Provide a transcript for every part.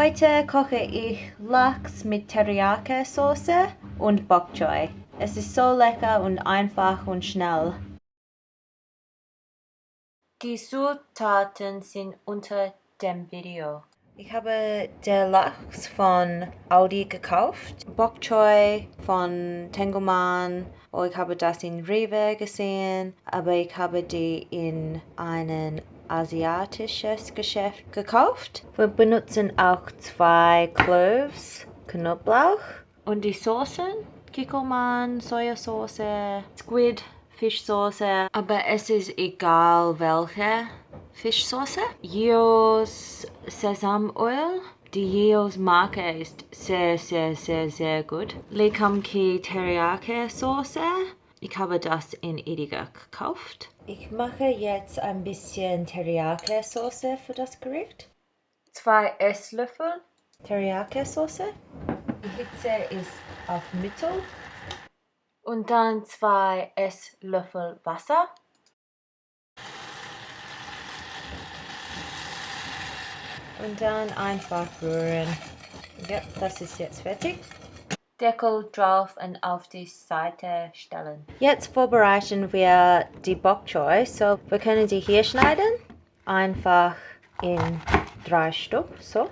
Heute koche ich Lachs mit Teriyaki Soße und Bok Choy. Es ist so lecker und einfach und schnell. Die Zutaten sind unter dem Video. Ich habe den Lachs von Aldi gekauft, Bok Choy von Tengelmann. Oh, ich habe das in Rewe gesehen, aber ich habe die in einem asiatisches Geschäft gekauft. Wir benutzen auch 2 Cloves, Knoblauch und die Soßen, Kickelmann, Sojasauce, Squid, Fischsoße, aber es ist egal welche Fischsoße. Yeos Sesam Öl. Die Yeos Marke ist sehr gut. Kum Kee Teriyaki Soße. Ich habe das in Edeka gekauft. Ich mache jetzt ein bisschen Teriyaki Soße für das Gericht. 2 Esslöffel Teriyaki Soße. Die Hitze ist auf Mittel. Und dann 2 Esslöffel Wasser. Und dann einfach rühren. Ja, das ist jetzt fertig. Deckel drauf und auf die Seite stellen. Jetzt vorbereiten wir die Bok Choy. So, wir können sie hier schneiden. Einfach in 3 Stück. So.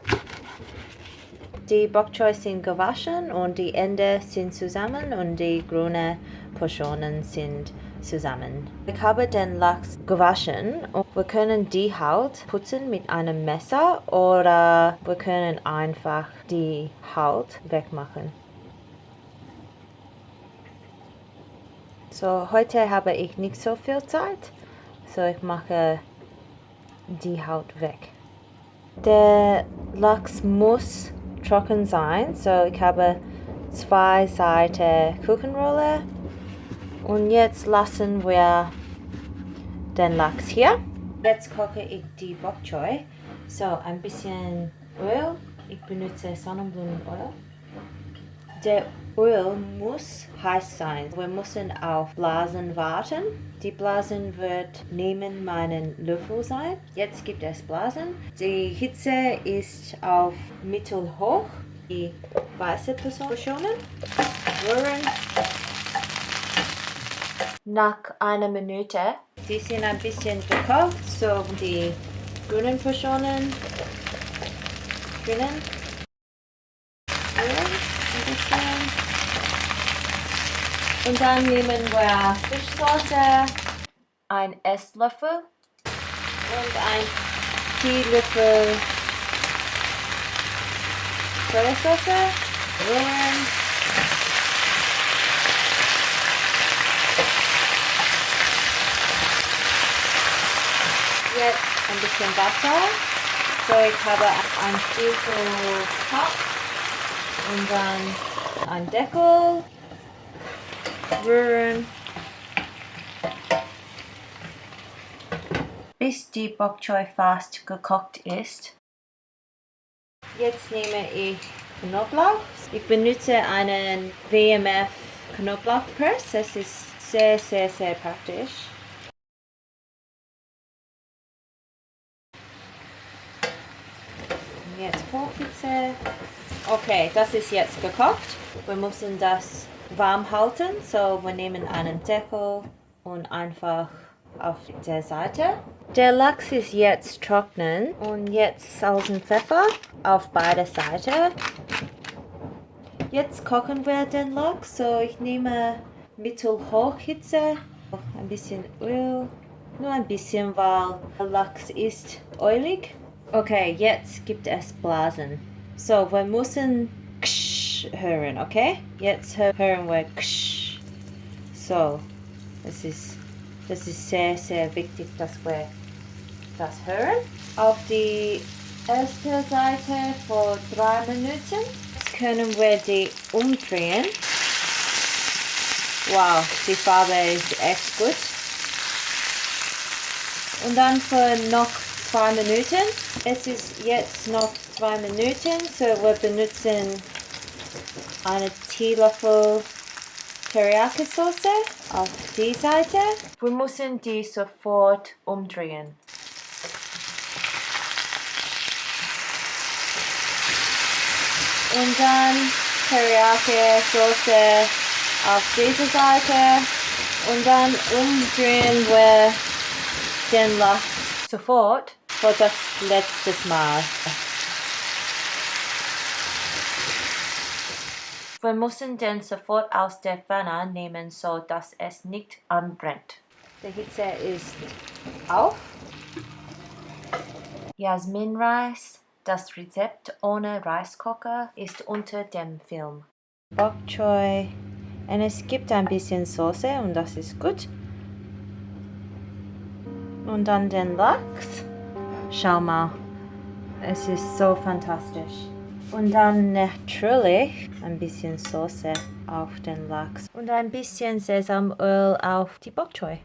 Die Bok Choy sind gewaschen und die Enden sind zusammen und die grünen Portionen sind zusammen. Ich habe den Lachs gewaschen und wir können die Haut putzen mit einem Messer oder wir können einfach die Haut wegmachen. So, heute habe ich nicht so viel Zeit, so ich mache die Haut weg. Der Lachs muss trocken sein, so ich habe 2 Seiten Kuchenrolle. Und jetzt lassen wir den Lachs hier. Jetzt koche ich die Bok Choy. So, ein bisschen Öl. Ich benutze Sonnenblumenöl. Der Öl muss heiß sein. Wir müssen auf Blasen warten. Die Blasen wird neben meinen Löffel sein. Jetzt gibt es Blasen. Die Hitze ist auf mittelhoch. Die weiße Portionen rühren. Nach einer Minute. Die sind ein bisschen gekocht, so die grünen Portionen drinnen. Ein bisschen. Und dann nehmen wir Fischsoße, ein Esslöffel und ein Teelöffel Sojasauce. Rühren. Jetzt ein bisschen Wasser. So, ich habe ein Stiefel Topf und dann ein Deckel. Rühren. Bis die Bok Choy fast gekocht ist. Jetzt nehme ich Knoblauch. Ich benutze einen WMF Knoblauchpress. Es ist sehr praktisch. Jetzt Hochhitze. Okay, das ist jetzt gekocht. Wir müssen das warm halten. So, wir nehmen einen Deckel und einfach auf der Seite. Der Lachs ist jetzt trocknen und jetzt Salz und Pfeffer auf beide Seiten. Jetzt kochen wir den Lachs. So, ich nehme Mittelhochhitze, ein bisschen Öl, nur ein bisschen, weil der Lachs ist ölig. Okay, jetzt gibt es Blasen. So, wir müssen ksch hören, okay? Jetzt hören wir ksch. So, das ist sehr wichtig, dass wir das hören. Auf die erste Seite vor 3 Minuten. Jetzt können wir die umdrehen. Wow, die Farbe ist echt gut. Und dann für noch 2 Minuten. Es ist jetzt noch 2 Minuten, so wir benutzen einen Teelöffel Teriyaki Soße auf die Seite. Wir müssen die sofort umdrehen. Und dann Teriyaki Soße auf dieser Seite. Und dann umdrehen wir den Lachs sofort für das letzte Mal. Wir müssen den sofort aus der Pfanne nehmen, so dass es nicht anbrennt. Die Hitze ist auf. Jasminreis, das Rezept ohne Reiskocher, ist unter dem Film. Bok choy. Und es gibt ein bisschen Soße und das ist gut. Und dann den Lachs. Schau mal, es ist so fantastisch. Und dann natürlich ein bisschen Soße auf den Lachs und ein bisschen Sesamöl auf die Bok choy.